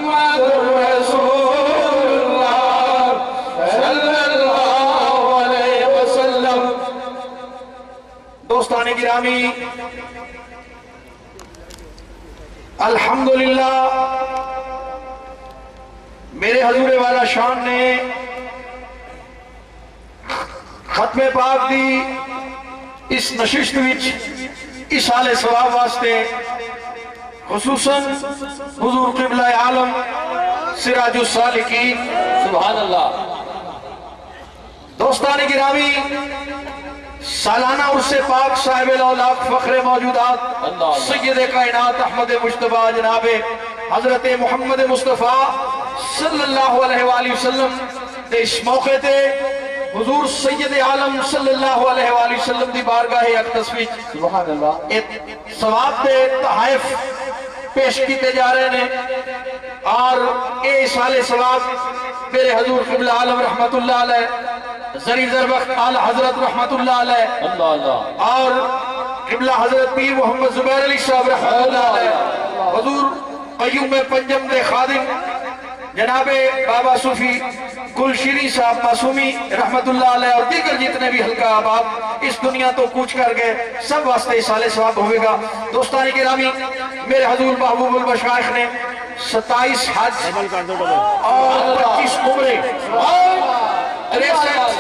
محمد رسول اللہ صلی اللہ علیہ وسلم۔ دوستان گرامی، الحمدللہ میرے حضور والا شان نے ختم پاک دی اس نشست وچ اس حال ثواب واسطے خصوصاً حضور قبلہ عالم سراج السالکین سبحان اللہ۔ دوستان گرامی، سالانہ عرس پاک صاحب الاولاق فخر موجودات سید کائنات احمد مجتبیٰ جناب حضرت محمد مصطفیٰ صلی اللہ علیہ وآلہ وسلم دے اس موقع تے حضور سید عالم صلی اللہ علیہ وآلہ وسلم دی بارگاہ اقدس وچ سبحان اللہ۔ ثواب دے تحائف پیش کیتے جا رہے ہیں اور اے سال ثواب میرے حضور قبلہ عالم رحمت اللہ علیہ زری زربخت آل حضرت رحمت اللہ علیہ اللہ اللہ اور قبلہ حضرت پیر محمد زبیر علی صاحب رحمت اللہ علیہ حضور قیوم پنجم دے خادم جناب بابا صوفی گلشری صاحب معصومی رحمت اللہ علیہ اور دیگر جتنے بھی حلقہ احباب اس دنیا تو کوچ کر گئے سب واسطے سال ثواب ہوئے گا۔ دوستان گرامی، میرے حضور محبوب المشائخ نے 27 حج اور 25 عمرے 63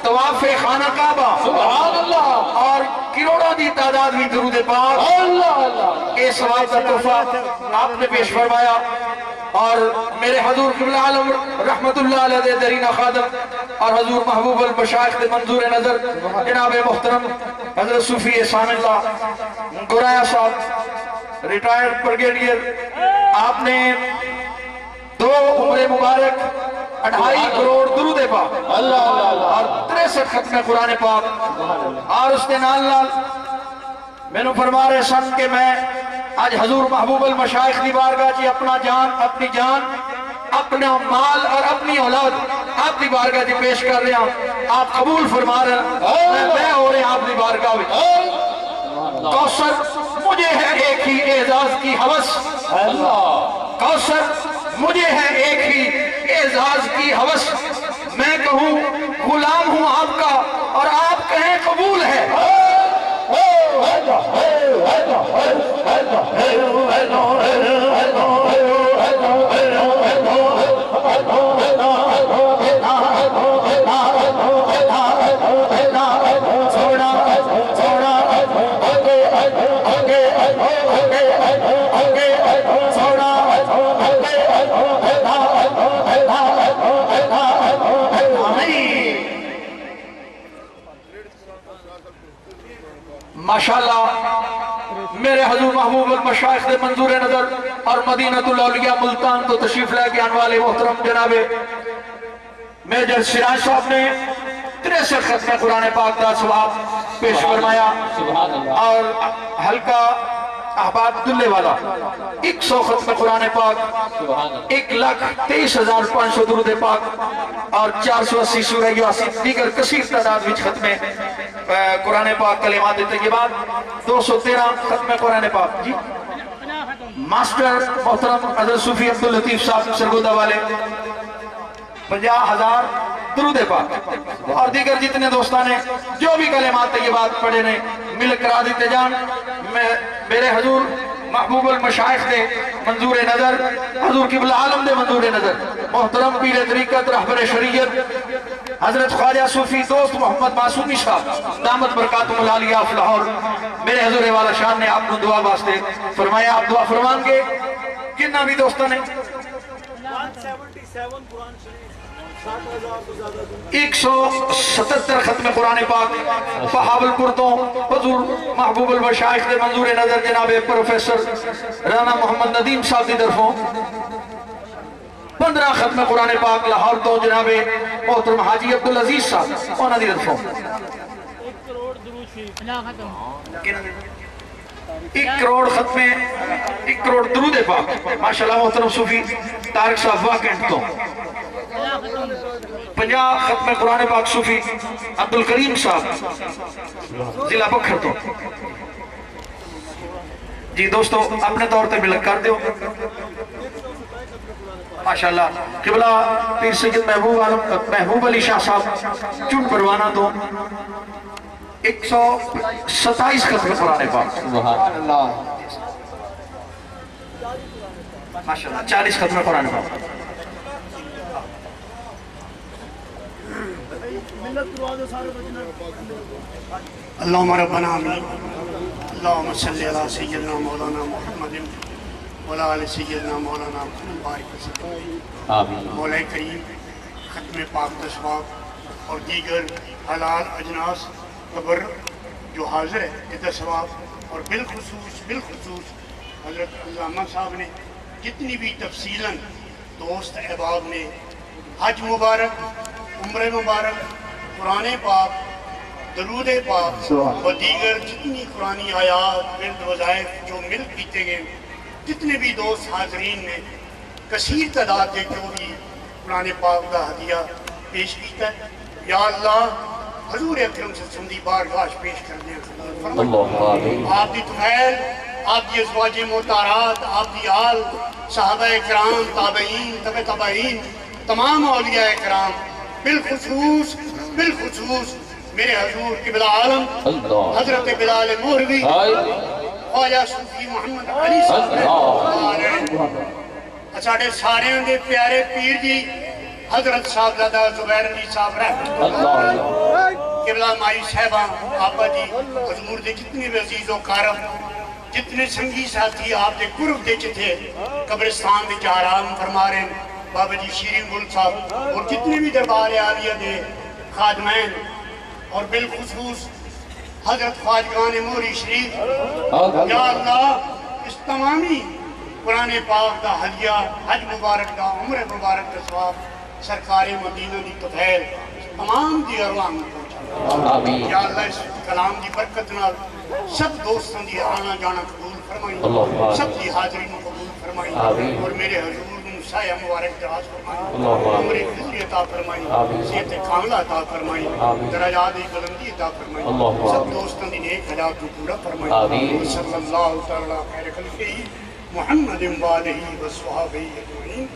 طواف خانہ کعبہ سبحان اللہ اور کروڑوں دی تعداد بھی درود پاک اللہ اللہ۔ اے ثواب کا تحفہ آپ نے پیش فرمایا اور میرے حضور قبلہ عالم رحمت اللہ علیہ دے درینہ خادم اور حضور محبوب المشائخ دے منظور نظر جناب محترم حضرت صوفی احسان اللہ گرایا صاحب ریٹائرڈ بریگیڈیئر، آپ نے 2 عمر مبارک 2.5 کروڑ درود پاک اللہ اللہ اور 63 ختم قرآن پاک اور اس نے نال میں نے فرما رہے سن کہ میں آج حضور محبوب المشائخ دی بارگاہ جی اپنی جان اپنا مال اور اپنی اولاد آپ دی بارگاہ جی پیش کر رہے ہیں، آپ قبول فرما رہے ہیں، میں ہو رہے ہیں آپ دی بارگاہ میں۔ کوثر مجھے ہے ایک ہی اعزاز کی ہوس، کوثر مجھے ہے ایک ہی اعزاز کی ہوس، میں کہوں غلام ہوں آپ کا اور آپ کہیں قبول ہے۔ ماشاءاللہ میرے حضور محبوب المشائخ دے منظور نظر اور مدینہ الاولیاء ملتان تو تشریف لے کے آنے والے محترم جناب میجر سراج صاحب نے 63 ختم قرآن پاک دا ثواب پیش فرمایا اور حلقہ احباب دلے والا 100 ختم قرآن پاک 1,23,500 درود پاک اور 480 سورہ یاسین دیگر کثیر تعداد وچ ختم قرآن پاک کلمات طیبات 213 ختم قرآن پاک جی ماسٹر محترم حضرت صوفی عبداللطیف صاحب سرگودہ والے 50,000 درود پاک اور دیگر جتنے دوستان ہیں جو بھی کلمات طیبات پڑھے نے مل کرا دیتے جان۔ میرے حضور محبوب المشائخ دے منظور نظر حضور قبلہ عالم دے منظور نظر محترم پیر طریقت رہبر شریعت حضرت خواجہ صوفی دوست محمد معصومی صاحب دامت برکاتم العالیہ آف لاہور میرے حضور والا شان نے آپ کو دعا واسطے فرمایا، آپ دعا فرمان کے کتنا بھی دوستان ہیں 177 ختم قرآن پاک بہاول پور تو حضور محبوب المشائخ دے منظور نظر جناب پروفیسر رانا محمد ندیم صاحب دی طرفوں 15 ختم قرآن پاک لاہور تو جناب محترم حاجی عبدالعزیز صاحب انہاں دی طرفوں 1 کروڑ ختم 1 کروڑ درود پاک ماشاءاللہ محترم صوفی طارق صاحب واقعن تو 50 ختم قرآن پاک صوفی عبدالکریم صاحب ضلع بکھر تو جی دوستو اپنے طور تے ملک کر دیو ماشاءاللہ قبلہ پیر سید محبوب علی شاہ صاحب چون پروانہ تو 127 ختم قرآن پاک سبحان اللہ ماشاءاللہ 40 ختم قرآن پاک اللہم ربنا آمین اللہم صلی علی سیدنا مولانا محمد وعلی آل سیدنا مولانا محمد بارک وسلم آمین مولا کریم ختم پاک ثواب اور دیگر حلال اجناس قبر جو حاضر ہے جدہ ثواب اور بالخصوص حضرت علامہ صاحب نے جتنی بھی تفصیلاً دوست احباب نے حج مبارک عمر مبارک قرآن پاک درود پاک و دیگر جتنی قرآنی آیات ورد وظائف جو مل کیتے گئے جتنے بھی دوست حاضرین نے کثیر تعداد کے جو بھی قرآن پاک کا ہدیہ پیش کیتا ہے یا اللہ حضور اکرم صلی اللہ علیہ وسلم دی بارگاہ پیش کر دیں اللہ آمین آپ دی طفیل آپ دی ازواج محتارات آپ دی آل صحابہ اکرام تابعین تابعین تمام اولیاء اکرام بالخصوص میرے حضور قبلہ عالم حضرت بلال مہروی خواجہ صوفی محمد علی صاحب ساڑھے سارے دے پیارے پیر جی حضرت صاحبزادہ زبیر علی صاحب رحمۃ اللہ قبلہ مائی صاحبہ آپا جی حضور دے جتنے بھی عزیز و کارم جتنے سنگی ساتھی آپ دے قرب دے چتھے قبرستان دے آرام فرما رہے ہیں بابا جی شیرین گل صاحب اور جتنے بھی دربار عالیہ دے خادمین اور بالخصوص حضرت خواجگان موری شریف یا اللہ اس تمامی قرآن پاک دا ہدیہ حج مبارک دا عمر مبارک دا ثواب سرکار مدینہ دی طفیل تمام دی ارواح میں پہنچا آمین یا اللہ اس کلام دی برکت نال سب دوستوں دی آنا جانا قبول فرمائی اللہ سب دی حاضری میں قبول فرمائی آمین اور میرے حضور سایہ مبارک دراز فرمائی اللہ عمر خضری عطا فرمائی آمین صحت کاملہ عطا فرمائی آمین درجات بلندی عطا فرمائی اللہ سب دوستوں دی نیک حالات کو پورا فرمائی آمین صلی اللہ تعالی خیر خلقہ محمد وآلہ وصحبہ اجمعین